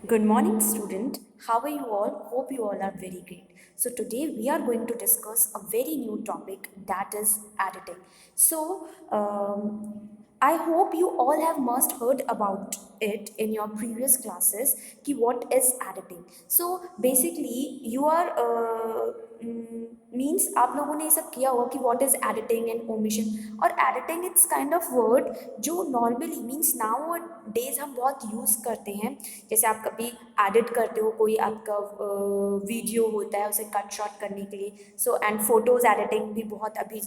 Good morning, student. How are you all? Hope you all are very great. So today we are going to discuss a very new topic, that is editing. I hope you all have must heard about it in your previous classes. Ki what is editing? So basically you are means आप लोगों ने ये सब किया होगा कि what is editing and omission, और editing it's kind of word जो normally means nowadays हम बहुत यूज़ करते हैं. जैसे आप कभी एडिट करते हो, कोई आपका वीडियो होता है उसे कट शॉट करने के लिए. सो एंड फोटोज़ एडिटिंग भी बहुत अभी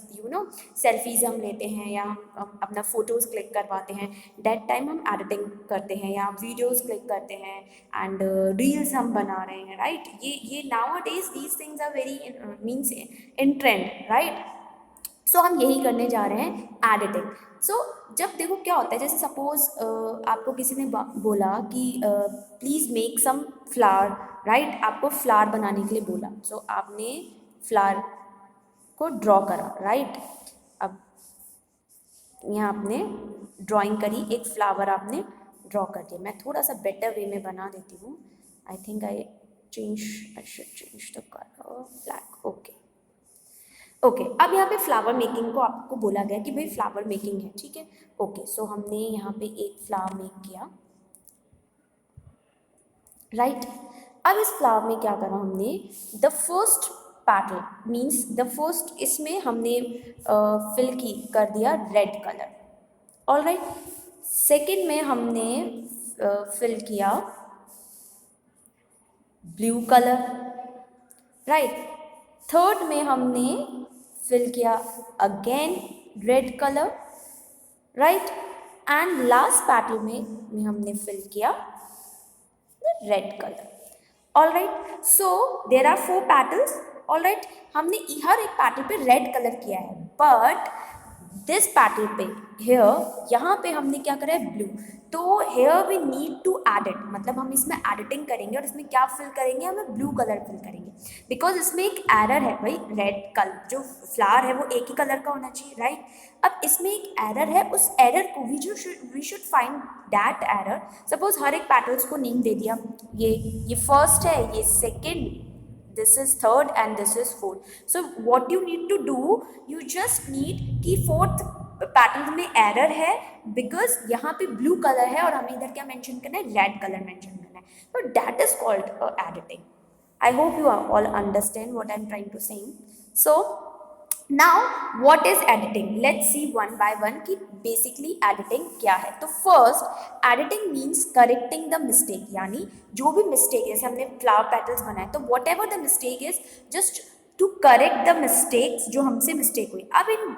सेल्फीज हम लेते हैं या हम अपना फ़ोटोज़ क्लिक करवाते हैं, डेट टाइम हम एडिटिंग करते हैं या वीडियोज़ क्लिक करते हैं एंड रील्स हम बना रहे हैं, राइट. ये now days these things are very means in trend, right. So हम यही करने जा रहे हैं, एडिटिंग. सो जब देखो क्या होता है, जैसे सपोज आपको किसी ने बोला कि please make some flower, right. आपको फ्लावर बनाने के लिए बोला. सो आपने फ्लावर को ड्रॉ करा, राइट. अब यहाँ आपने ड्राइंग करी, एक फ्लावर आपने ड्रॉ कर दिया. मैं थोड़ा सा बेटर वे में बना देती हूँ. I think I should change the colour black. Okay. अब यहाँ पे फ्लावर मेकिंग को आपको बोला गया कि भाई फ्लावर मेकिंग है, ठीक है. ओके. सो हमने यहाँ पे एक फ्लावर मेक किया, राइट. अब इस फ्लावर में क्या करा हमने, the first pattern means the first इसमें हमने फिल की कर दिया red colour, all right. Second में हमने फिल किया ब्लू कलर, राइट. थर्ड में हमने फिल किया again red colour, right. And last pattern में हमने फिल किया red colour, all right. So there are 4 patterns, all right. हमने हर एक पैटर्न पे रेड कलर किया है, बट दिस पैटर्न पे हेयर यहाँ पे हमने क्या करा है, ब्लू. तो here we need to add it, मतलब हम इसमें एडिटिंग करेंगे और इसमें क्या फिल करेंगे, हमें ब्लू कलर फिल करेंगे, बिकॉज इसमें एक एरर है भाई. रेड कलर जो फ्लावर है वो एक ही कलर का होना चाहिए, राइट. अब इसमें एक एरर है, उस एरर को we should find that error. Suppose हर एक पैटर्न्स को नेम दे दिया, ये फर्स्ट है, ये second, this is third and this is fourth. So what you need to do, you just need कि fourth पैटर्न में एरर है बिकॉज यहाँ पे ब्लू कलर है और हमें इधर क्या मेंशन करना है, रेड कलर मेंशन करना है. तो that is called editing. I hope you all understand what I'm trying to say. So now what is editing, let's see one by one कि basically editing क्या है. तो first editing means correcting the mistake, यानी जो भी mistake, जैसे हमने flower petals बनाए तो whatever the mistake is, just to correct the mistakes जो हमसे mistake हुई. अब in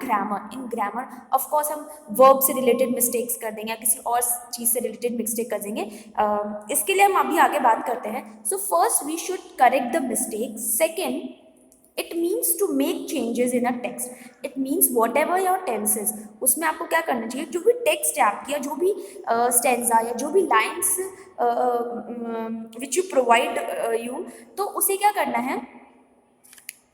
grammar of course हम verb से related mistakes कर देंगे या किसी और चीज़ से related mistake कर देंगे. इसके लिए हम अभी आगे बात करते हैं. So first we should correct the mistake. Second, it means to make changes in a text. It means whatever your tense is, उसमें आपको क्या करना चाहिए, जो भी टेक्स्ट है आपकी या जो भी स्टेंजा या जो भी lines which you provide you, तो उसे क्या करना है,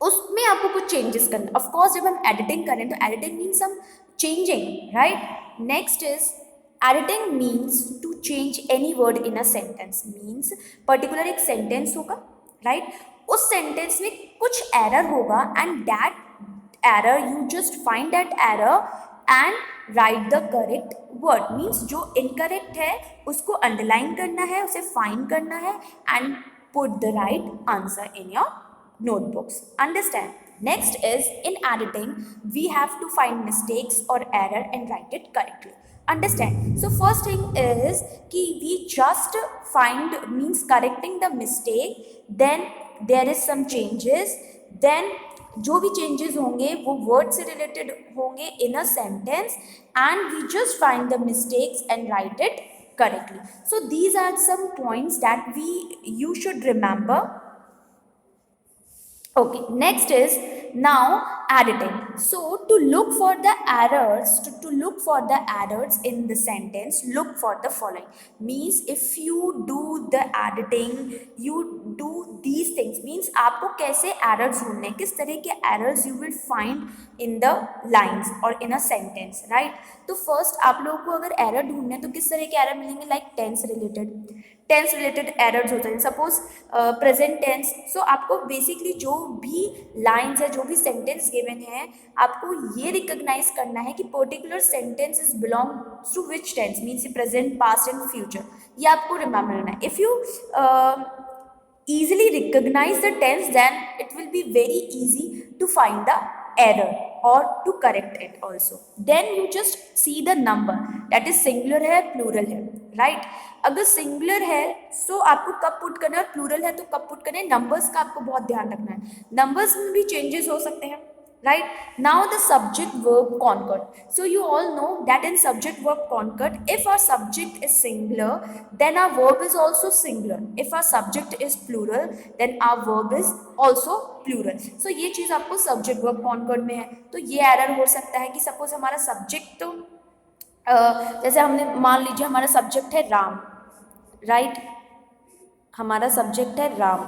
उसमें आपको कुछ चेंजेस करना. ऑफ कोर्स जब हम एडिटिंग करें तो एडिटिंग मीन्स हम changing, right. Next is editing means to change any word in a sentence. Means particular एक सेंटेंस होगा, राइट. उस सेंटेंस में कुछ एरर होगा and that error you just find that error and write the correct word. Means जो incorrect है उसको अंडरलाइन करना है, उसे फाइंड करना है and put the right answer in your notebooks. Understand? Next is in editing we have to find mistakes or error and write it correctly. Understand? So first thing is कि we just find means correcting the mistake, then there is some changes, then जो भी changes होंगे वो word से related होंगे in a sentence and we just find the mistakes and write it correctly. So these are some points that you should remember. Okay, next is now editing. So to look for the errors, to look for the errors in the sentence, look for the following. Means if you do the editing, you do these things. Means आपको कैसे errors ढूंढने, किस तरह के errors you will find in the lines or in a sentence, right? तो first आप लोगों को अगर error ढूंढने तो किस तरह के error मिलेंगे, like tense related errors होते हैं. Suppose present tense. सो आपको बेसिकली जो भी लाइन्स है, जो भी सेंटेंस गिवन है, आपको ये रिकॉग्नाइज करना है कि particular sentence is belong to which tense. Means present, past and future. ये आपको रिमेम्बर करना है. If you easily recognize the tense, then it will be very easy to find the error or to correct it also. Then you just see the number, that is singular है, plural है, right? अगर singular है so आपको कब put करना है, plural है तो कब पुट करना है. नंबर्स का आपको बहुत ध्यान रखना है. नंबर्स में भी चेंजेस हो सकते हैं, right? Now the subject verb concord. So you all know that in subject verb concord, if our subject is singular, then our verb is also singular. If our subject is plural, then our verb is also plural. So ये चीज़ आपको subject verb concord में है. तो ये error हो सकता है कि suppose हमारा subject तो जैसे हमने मान लीजिए हमारा subject है राम, right? हमारा subject है राम,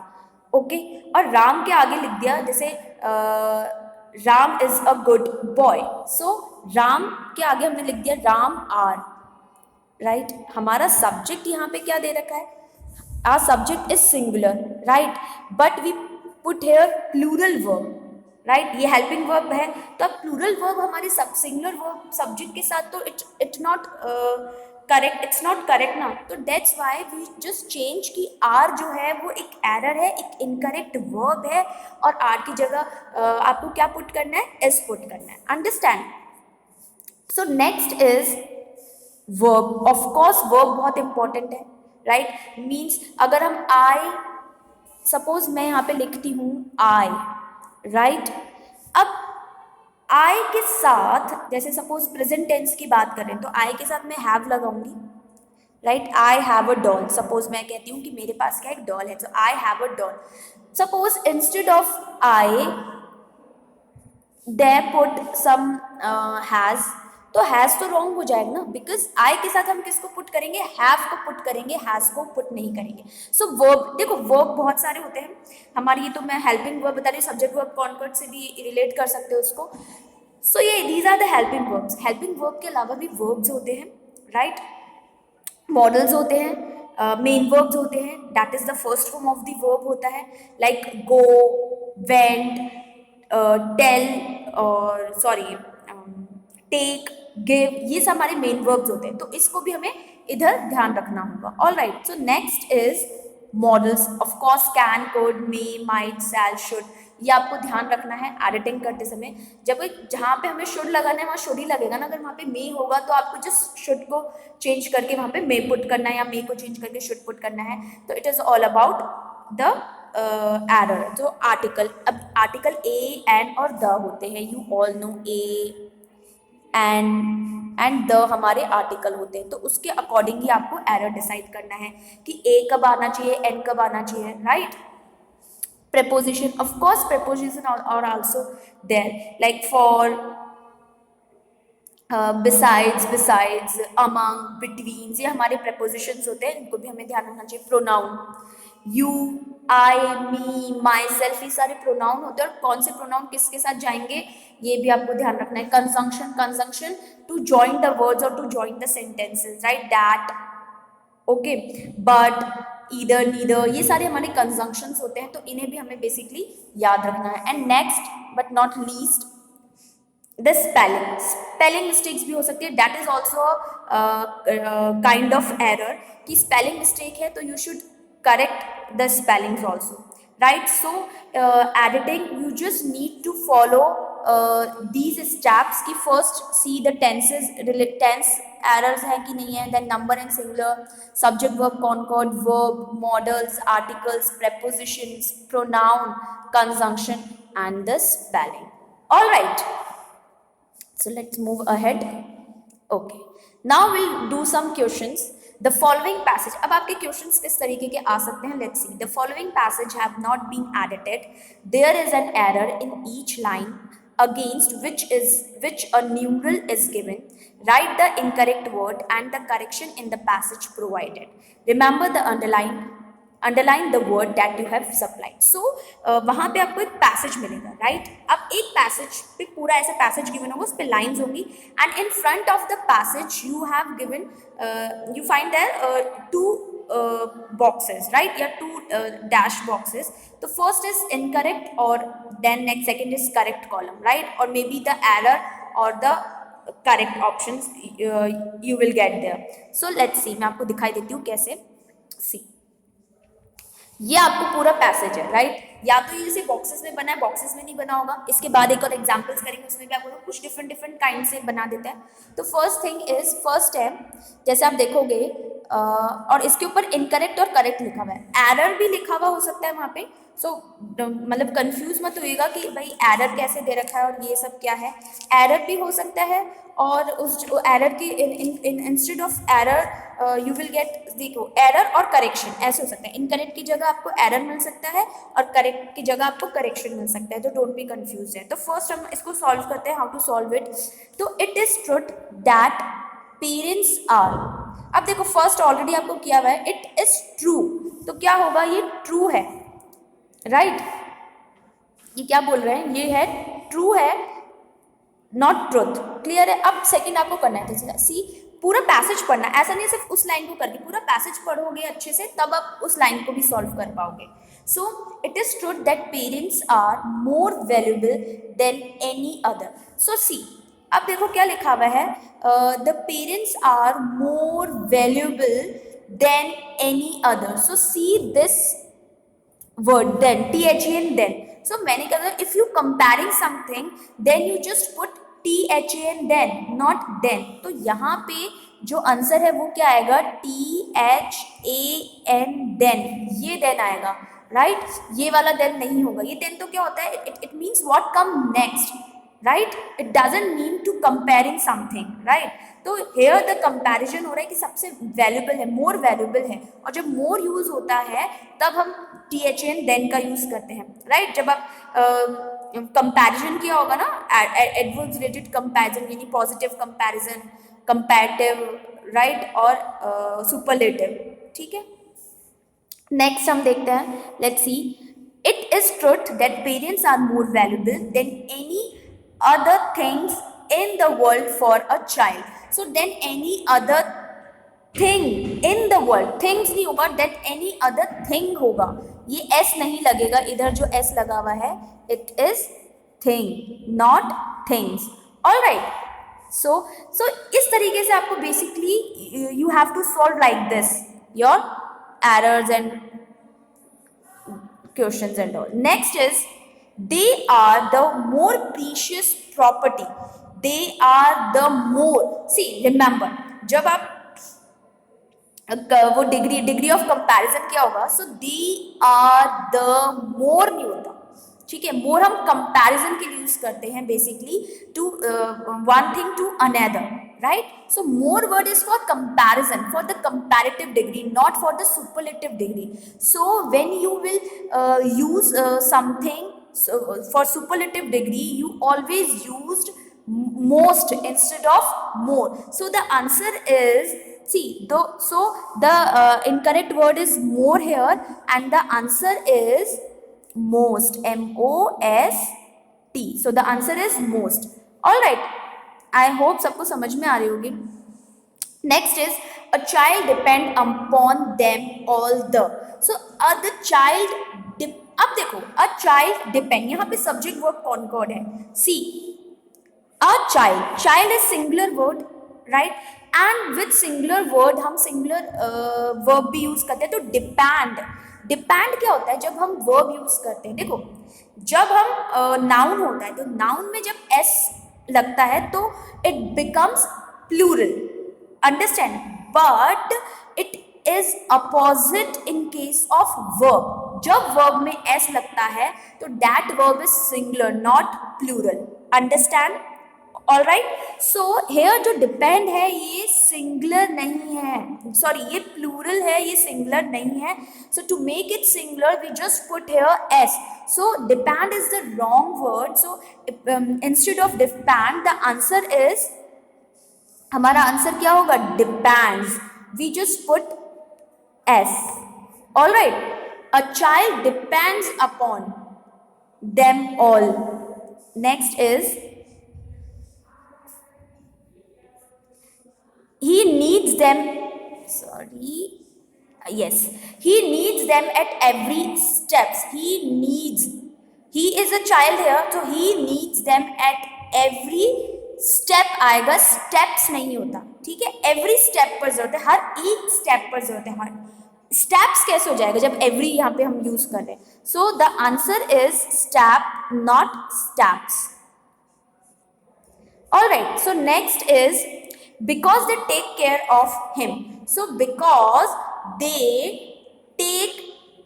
ओके, और राम के आगे लिख दिया जैसे Ram is a good boy. So Ram के आगे हमने लिख दिया राम आर, राइट? हमारा सब्जेक्ट यहाँ पे क्या दे रखा है, our subject is singular, right? But we put here plural verb, right? ये हेल्पिंग वर्ब है, तो अब प्लूरल वर्ब हमारे सिंगुलर वर्ब सब्जेक्ट के साथ तो it's not correct, it's not correct ना. तो that's why we just change कि आर जो है वो एक एरर है, एक इनकरेक्ट वर्ब है, और आर की जगह आपको क्या पुट करना है, एस पुट करना है. Understand? So next is verb. Of course verb बहुत इंपॉर्टेंट है, राइट? मीन्स अगर हम आई, सपोज मैं यहाँ पे लिखती हूँ आई, राइट? अब आई के साथ जैसे सपोज प्रेजेंट टेंस की बात करें तो आई के साथ मैं हैव लगाऊंगी, right? I have a doll. Suppose मैं कहती हूँ कि मेरे पास क्या एक डॉल है, तो I have a doll. Suppose instead of I they put some has, तो हैज तो रॉन्ग हो जाएगा ना, बिकॉज आई के साथ हम किसको पुट करेंगे, हैव को पुट करेंगे, हैज को पुट नहीं करेंगे. सो वर्ब, देखो वर्ब बहुत सारे होते हैं हमारी, ये तो मैं हेल्पिंग वर्ब बता रही हूँ, सब्जेक्ट वर्ब कॉन्कर्ड से भी रिलेट कर सकते हो उसको. सो ये these are the helping verbs. Helping verb के अलावा भी वर्ब्स होते हैं, राइट? मॉडल्स होते हैं, मेन वर्ब्स होते हैं, that is the first form of the verb होता है, लाइक गो, वेंट, टेल, और सॉरी टेक, गिव, ये सब हमारे मेन वर्ब्स होते हैं. तो इसको भी हमें इधर ध्यान रखना होगा. All right. So next is modals. Of course can, could, may, might, shall, should, ये आपको ध्यान रखना है एडिटिंग करते समय. जब जहाँ पे हमें शुड लगाना है वहाँ शुड ही लगेगा ना. अगर वहाँ पे मे होगा तो आपको जस्ट शुड को चेंज करके वहाँ पे मे पुट करना है, या मे को चेंज करके शुड पुट करना है. तो it is all about the error. तो आर्टिकल, अब आर्टिकल ए, एन और द होते हैं. You all know A and the हमारे आर्टिकल होते हैं. तो उसके अकॉर्डिंग ही आपको एरर डिसाइड करना है कि ए कब आना चाहिए, एन कब आना चाहिए, right? preposition, of course preposition are also there, like for, besides, among, between, ये हमारे prepositions होते हैं, इनको भी हमें ध्यान रखना चाहिए. pronoun, you, I, me, myself, ये सारे pronoun होते हैं, और कौन से pronoun किसके साथ जाएंगे ये भी आपको ध्यान रखना है. conjunction to join the words or to join the sentences, right? that, okay, but, either, neither, ये सारे हमारे कंजंक्शंस होते हैं, तो इन्हें भी हमें बेसिकली याद रखना है. And next but not least the spelling mistakes भी हो सकती है. That is also kind of error कि स्पेलिंग मिस्टेक है तो you should correct the spellings also, right? So editing you just need to follow these steps कि first see the tenses, tense errors है कि नहीं है, then number and singular, subject verb concord, verb, modals, articles, prepositions, pronoun, conjunction and the spelling. All right, so let's move ahead. Okay, now we'll do some questions. The following passage, अब आपके questions किस तरीके के आ सकते हैं, let's see. The following passage have not been edited. There is an error in each line. against which a numeral is given, write the incorrect word and the correction in the passage provided. Remember the underline the word that you have supplied. So वहाँ पे आपको एक passage मिलेगा, right? अब एक passage पे पूरा ऐसा पैसेज गिवन होगा, उस पे लाइन्स होंगी, and in front of the passage you have given, you find there two boxes, right? Yeah, two dash boxes. The first is incorrect, or then next second is correct column, right? Or maybe the error or the correct options you will get there. So let's see, मैं आपको दिखाई देती हूँ कैसे. See, ये आपको पूरा passage है, राइट? या तो ये सिर्फ बॉक्सेस में बना है, बॉक्सेस में नहीं बना होगा. इसके बाद एक और एग्जांपल्स करेंगे, उसमें भी आपको कुछ डिफरेंट काइंड से बना देता है. तो फर्स्ट है, जैसे आप देखोगे और इसके ऊपर इनकरेक्ट और करेक्ट लिखा हुआ है, एरर भी लिखा हुआ हो सकता है वहाँ पे. सो मतलब कंफ्यूज मत होइएगा कि भाई एरर कैसे दे रखा है और ये सब क्या है. एरर भी हो सकता है, और उस एरर की instead of error you will get, देखो एरर और करेक्शन ऐसे हो सकता है. इनकरेक्ट की जगह आपको एरर मिल सकता है और करेक्ट की जगह आपको करेक्शन मिल सकता है. तो डोंट बी कंफ्यूज है. तो फर्स्ट हम इसको सॉल्व करते हैं, हाउ टू सॉल्व इट. तो it is truth that parents are, अब देखो फर्स्ट ऑलरेडी आपको किया हुआ है, इट इज ट्रू. तो क्या होगा, ये ट्रू है, राइट? ये क्या बोल रहे हैं, ये है ट्रू है, नॉट ट्रुथ. क्लियर है? अब सेकंड आपको करना है, तो सी पूरा पैसेज पढ़ना, ऐसा नहीं सिर्फ उस लाइन को करके, पूरा पैसेज पढ़ोगे अच्छे से तब आप उस लाइन को भी सॉल्व कर पाओगे. So it is truth that parents are more valuable than any other. So see, अब देखो क्या लिखा हुआ है, the parents are more valuable than any other. So see this word then, THEN then. So मैंने कहा if you comparing something then you just put THEN then, not then. तो यहाँ पे जो आंसर है वो क्या आएगा, THAN then. ये then आएगा, राइट? ये वाला then नहीं होगा. ये then तो क्या होता है, it means what come next, right? It doesn't mean to comparing something, right? तो here the comparison हो रहा है कि सबसे valuable है, more valuable है. और जब more use होता है तब हम THN then का use करते हैं, right? जब आप comparison किया होगा ना, adverbs related comparison, यानी positive comparison, comparative, right? और superlative, ठीक है? Next हम देखते हैं, let's see. It is truth that parents are more valuable than any other things in the world for a child. So then any other thing in the world, things नहीं होगा, that any other thing होगा. ये s नहीं लगेगा, इधर जो s लगा हुआ है, it is thing, not things. All right. So इस तरीके से आपको basically you have to solve like this your errors and questions and all. Next is, they are the more precious property. They are the more, see remember, जब आप वो degree of comparison क्या होगा, सो they are the more नहीं होता, ठीक है? मोर हम कंपैरिजन के लिए यूज करते हैं basically to one thing to another, right? So more word is for comparison, for the comparative degree, not for the superlative degree. So when you will use something for superlative degree, you always used most instead of more. So the answer is, see, so the incorrect word is more here, and the answer is most, most. So the answer is most. All right. I hope सबको समझ में आ रही होगी. Next is, a child depend upon them all the. So the child अब देखो, a child depend, यहाँ पे subject verb concord है. See, a child is singular word, right? And with singular word हम singular verb भी use करते हैं. तो depend क्या होता है, जब हम verb use करते हैं, देखो जब हम noun होता है, तो noun में जब s लगता है तो it becomes plural, understand? But it is opposite in case of verb. जब verb में s लगता है तो that verb is singular, not plural, understand? All right. So here जो डिपेंड है ये सिंगुलर नहीं है, सॉरी ये प्लूरल है, ये सिंगुलर नहीं है। So to make it singular we just put here S. So depend is the wrong word, so instead of depend the answer is, हमारा आंसर क्या होगा, depends, we just put S. All right, a child depends upon them all. Next is he needs them, sorry, yes, he needs them at every steps. He needs, he is a child here, so he needs them at every step आएगा, steps नहीं होता, ठीक है, every step पर जरूरत है, हर एक step पर जरूरत है, हर स्टेप्स कैसे हो जाएगा जब एवरी यहाँ पे हम यूज कर रहे हैं। So the answer is step not steps. All right, so next is because they take care of him. So because they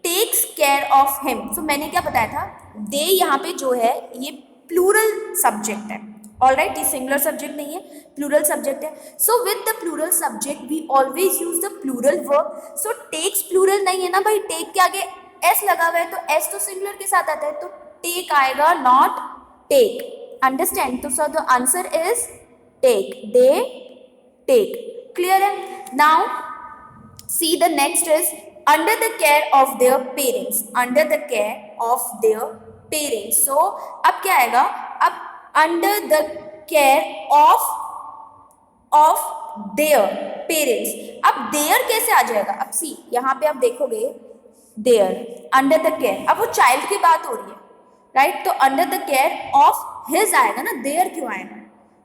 takes care of him. सो मैंने क्या बताया था, दे यहाँ पे जो है ये प्लूरल सब्जेक्ट है। ऑल राइट, ये सिंगुलर सब्जेक्ट नहीं है, प्लूरल सब्जेक्ट है। So with the plural subject we always use the plural verb. So takes plural नहीं है ना भाई, टेक के आगे एस लगा हुआ है तो एस तो सिंगुलर के साथ आता है, तो टेक आएगा, नॉट टेक। अंडरस्टैंड? तो sir the answer is take, they take. Clear है? Now see the next is under the care of their parents, under the care of their parents. So अब क्या आएगा, अब under the care of their parents. अब their कैसे आ जाएगा, अब सी यहाँ पे आप देखोगे देयर अंडर द केयर, अब वो चाइल्ड की बात हो रही है, राइट, तो under the care of his आएगा ना, देयर क्यों आएगा,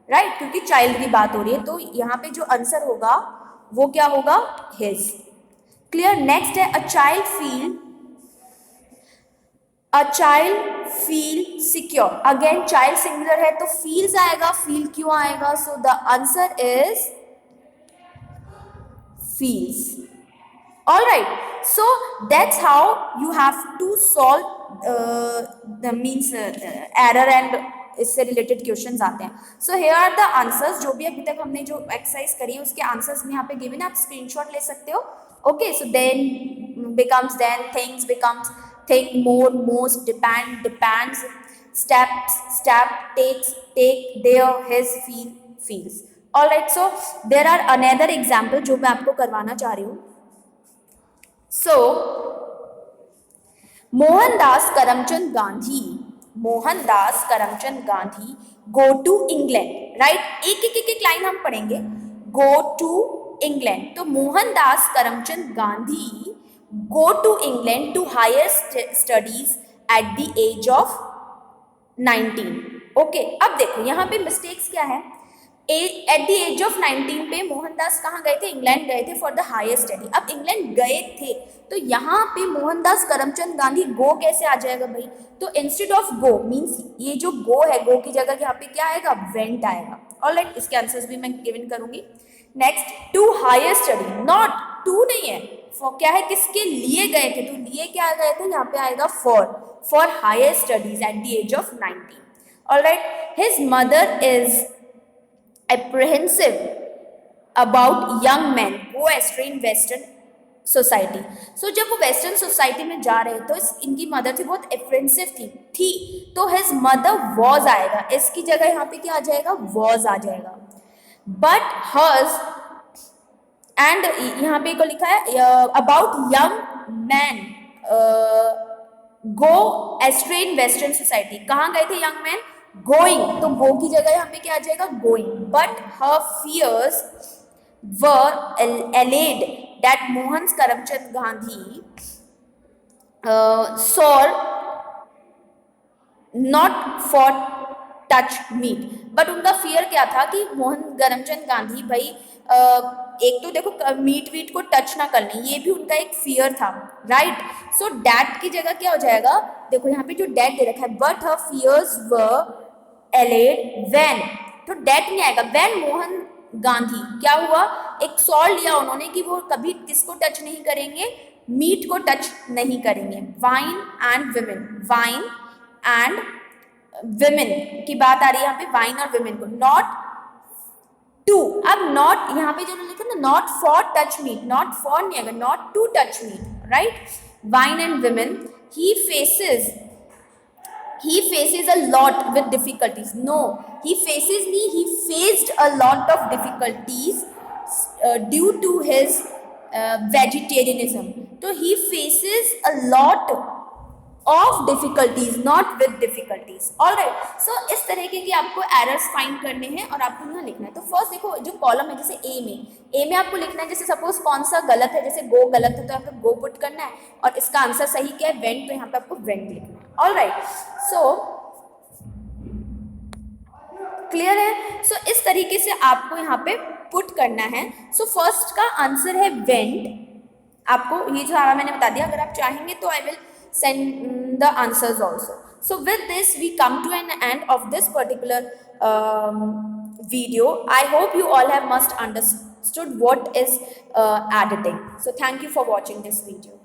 राइट, क्योंकि चाइल्ड की बात हो रही है, तो यहाँ पे जो आंसर होगा वो क्या होगा, हिज। क्लियर? नेक्स्ट है a child feel secure. Again child singular है तो फील्स आएगा, फील क्यों आएगा, सो the answer is feels. All right, so that's how you have to solve the means error and इससे रिलेटेड क्वेश्चंस आते हैं। So here are the answers, जो भी अभी तक हमने जो एक्सरसाइज करी है उसके आंसर्स में यहाँ पे गिवन है, आप स्क्रीनशॉट ले सकते हो। Okay, so then becomes, then things becomes, think, more, most, depend, depends, steps, step, takes, take, their, his, feel, feels. All right, so there are another example जो मैं आपको करवाना चाह रही हूँ। सो Mohandas Karamchand Gandhi, Mohandas Karamchand Gandhi go to England, right, एक line हम पढ़ेंगे, गो टू इंग्लैंड। तो Mohandas Karamchand Gandhi go to England to higher studies at the age of 19। Okay, अब देखो यहाँ पे मिस्टेक्स क्या है, एट द एज ऑफ 19 पे मोहनदास कहाँ गए थे, इंग्लैंड गए थे फॉर द हायर स्टडी। अब इंग्लैंड गए थे तो यहाँ पे मोहनदास करमचंद गांधी गो कैसे आ जाएगा भाई, तो इंस्टेड ऑफ गो मीन्स ये जो गो है, गो की जगह यहाँ पे क्या आएगा, वेंट आएगा। ऑलराइट, इसके आंसर्स भी मैं गिवन करूंगी। Next, to higher study, not to नहीं है, फॉर क्या है, किसके लिए गए थे, तो लिए क्या गए थे, यहाँ पे आएगा for higher studies at the age of 19। All right, his mother is apprehensive about young men who astray in western society। so जब वो वेस्टर्न सोसाइटी में जा रहे तो इनकी मदर थी बहुत एप्रेंसिव थी, तो हिज मदर वॉज आएगा, इसकी जगह यहाँ पे क्या आ जाएगा, वॉज आ जाएगा। बट हर्स, एंड यहाँ पे को लिखा है about young man go ashtray in western society, कहाँ गए थे यंग मैन, गोइंग, तो गो की जगह यहाँ पे क्या आ जाएगा, going. But her fears were allayed that Mohan Karamchand Gandhi swore not for touch meat. But उनका फियर क्या था कि मोहन करमचंद गांधी भाई एक तो देखो मीट वीट को टच ना करने, ये भी उनका एक फियर था, राइट। सो डैट की जगह क्या हो जाएगा, देखो यहाँ पे जो डैट दे रखा है, but her fears were allayed when, तो डेट नहीं आएगा, व्हेन मोहन गांधी क्या हुआ, एक सॉल लिया उन्होंने कि वो कभी किसको टच नहीं करेंगे, मीट को टच नहीं करेंगे। Wine and women, wine and women की बात आ रही है यहाँ पे, वाइन और विमेन को, नॉट टू। अब नॉट यहाँ पे जो लिखा ना, not for touch meat, not for नहीं आएगा, not to touch meat, right. Wine and women, he faces he faces a lot with difficulties. No, he faced a lot of difficulties due to his vegetarianism. So he faces a lot of difficulties, not with difficulties. All right. So इस तरीके की आपको errors find करने हैं और आपको यहाँ लिखना है। तो फर्स्ट देखो जो कॉलम है, जैसे ए में आपको लिखना है, जैसे सपोज कौन सा गलत है, जैसे गो गलत है तो आपको गो पुट करना है, और इसका आंसर सही क्या है, वेंट, तो यहाँ पे आपको वेंट लिखना है। ऑल राइट, सो क्लियर है। सो इस तरीके से आपको यहाँ पे पुट करना है। सो फर्स्ट का आंसर है वेंट। आपको ये जो सारा मैंने बता दिया, अगर आप चाहेंगे तो I will send the answers also. So with this we come to an end of this particular video. I hope you all have must understood what is editing. So thank you for watching this video.